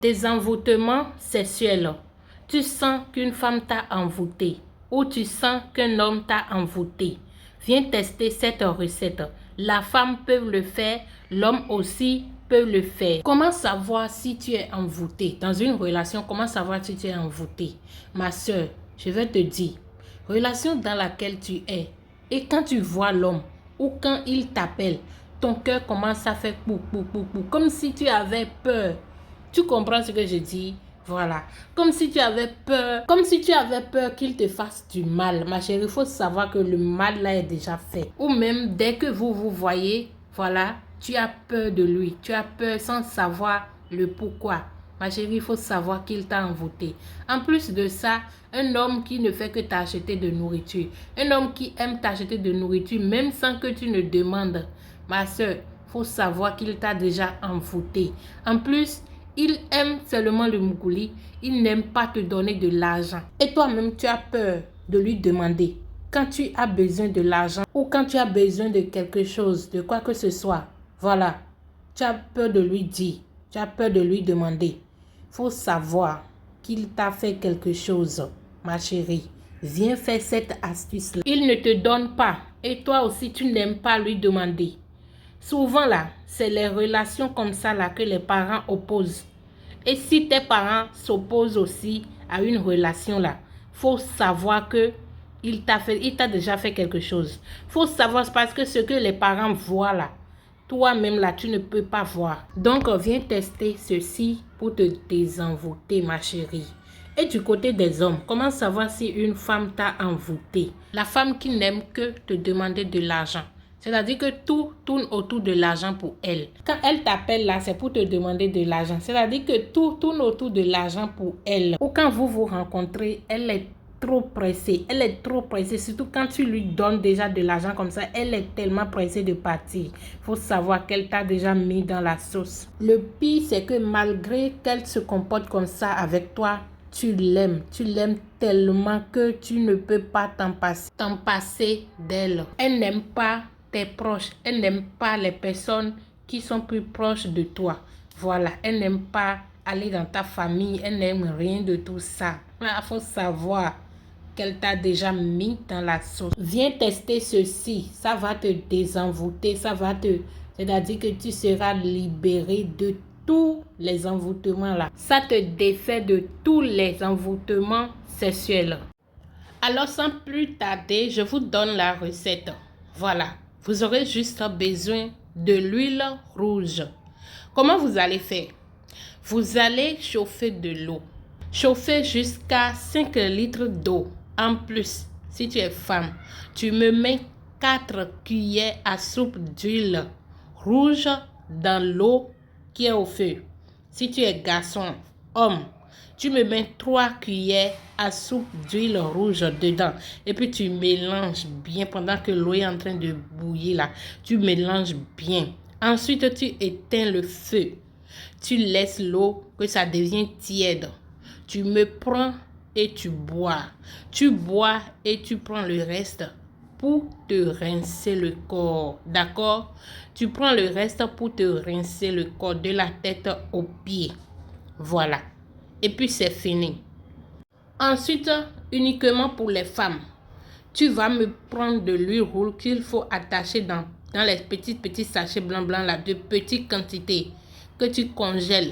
Des envoûtements sexuels. Tu sens qu'une femme t'a envoûté ou tu sens qu'un homme t'a envoûté. Viens tester cette recette. La femme peut le faire, l'homme aussi peut le faire. Comment savoir si tu es envoûté? Dans une relation, comment savoir si tu es envoûté? Ma soeur, je vais te dire, relation dans laquelle tu es, et quand tu vois l'homme ou quand il t'appelle, ton cœur commence à faire pou, pou, pou, pou, comme si tu avais peur. Tu comprends ce que je dis? Voilà. Comme si tu avais peur qu'il te fasse du mal. Ma chérie, il faut savoir que le mal là est déjà fait. Ou même, dès que vous voyez, voilà, tu as peur de lui. Tu as peur sans savoir le pourquoi. Ma chérie, il faut savoir qu'il t'a envoûté. En plus de ça, un homme qui ne fait que t'acheter de nourriture. Un homme qui aime t'acheter de nourriture, même sans que tu ne demandes. Ma soeur, il faut savoir qu'il t'a déjà envoûté. En plus, il aime seulement le moukouli. Il n'aime pas te donner de l'argent. Et toi-même, tu as peur de lui demander. Quand tu as besoin de l'argent ou quand tu as besoin de quelque chose, de quoi que ce soit, voilà, tu as peur de lui dire. Tu as peur de lui demander. Il faut savoir qu'il t'a fait quelque chose, ma chérie. Viens faire cette astuce-là. Il ne te donne pas. Et toi aussi, tu n'aimes pas lui demander. Souvent là, c'est les relations comme ça là que les parents opposent. Et si tes parents s'opposent aussi à une relation là, faut savoir que il t'a déjà fait quelque chose. Faut savoir parce que ce que les parents voient là, toi-même là, tu ne peux pas voir. Donc, viens tester ceci pour te désenvoûter, ma chérie. Et du côté des hommes, comment savoir si une femme t'a envoûté? La femme qui n'aime que te demander de l'argent. C'est-à-dire que tout tourne autour de l'argent pour elle. Quand elle t'appelle là, c'est pour te demander de l'argent. C'est-à-dire que tout tourne autour de l'argent pour elle. Ou quand vous vous rencontrez, elle est trop pressée. Elle est trop pressée. Surtout quand tu lui donnes déjà de l'argent comme ça, elle est tellement pressée de partir. Il faut savoir qu'elle t'a déjà mis dans la sauce. Le pire, c'est que malgré qu'elle se comporte comme ça avec toi, tu l'aimes tellement que tu ne peux pas t'en passer d'elle. Elle n'aime pas tes proches, elle n'aime pas les personnes qui sont plus proches de toi. Voilà, elle n'aime pas aller dans ta famille, elle n'aime rien de tout ça. Il faut savoir qu'elle t'a déjà mis dans la sauce. Viens tester ceci, ça va te désenvoûter, c'est-à-dire que tu seras libéré de tous les envoûtements là. Ça te défait de tous les envoûtements sexuels. Alors sans plus tarder, je vous donne la recette. Voilà, vous aurez juste besoin de l'huile rouge. Comment vous allez faire? Vous allez chauffer de l'eau. Chauffer jusqu'à 5 litres d'eau. En plus, si tu es femme, tu me mets 4 cuillères à soupe d'huile rouge dans l'eau qui est au feu. Si tu es garçon, homme, tu me mets 3 cuillères à soupe d'huile rouge dedans. Et puis tu mélanges bien pendant que l'eau est en train de bouillir là. Tu mélanges bien. Ensuite, tu éteins le feu. Tu laisses l'eau que ça devient tiède. Tu me prends et tu bois. Tu bois et tu prends le reste pour te rincer le corps. D'accord? Tu prends le reste pour te rincer le corps de la tête aux pieds. Voilà. Et puis c'est fini. Ensuite, uniquement pour les femmes, tu vas me prendre de l'huile rouge qu'il faut attacher dans les petits sachets blancs là, de petites quantités que tu congèles.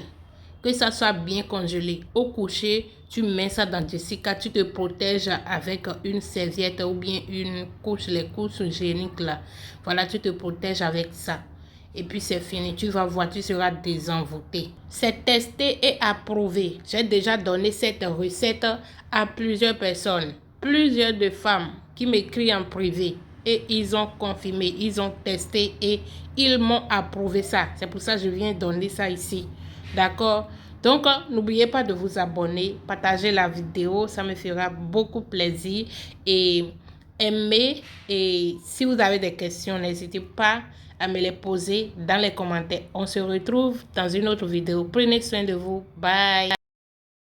Que ça soit bien congelé. Au coucher, tu mets ça dans Jessica, tu te protèges avec une serviette ou bien une couche, les couches hygiéniques là. Voilà, tu te protèges avec ça. Et puis c'est fini, tu vas voir, tu seras désenvoûté. C'est testé et approuvé. J'ai déjà donné cette recette à plusieurs personnes. Plusieurs de femmes qui m'écrivent en privé. Et ils ont confirmé, ils ont testé et ils m'ont approuvé ça. C'est pour ça que je viens donner ça ici. D'accord? Donc, n'oubliez pas de vous abonner, partager la vidéo, ça me fera beaucoup plaisir. Et aimer. Et si vous avez des questions, n'hésitez pas à me les poser dans les commentaires. On se retrouve dans une autre vidéo. Prenez soin de vous. Bye.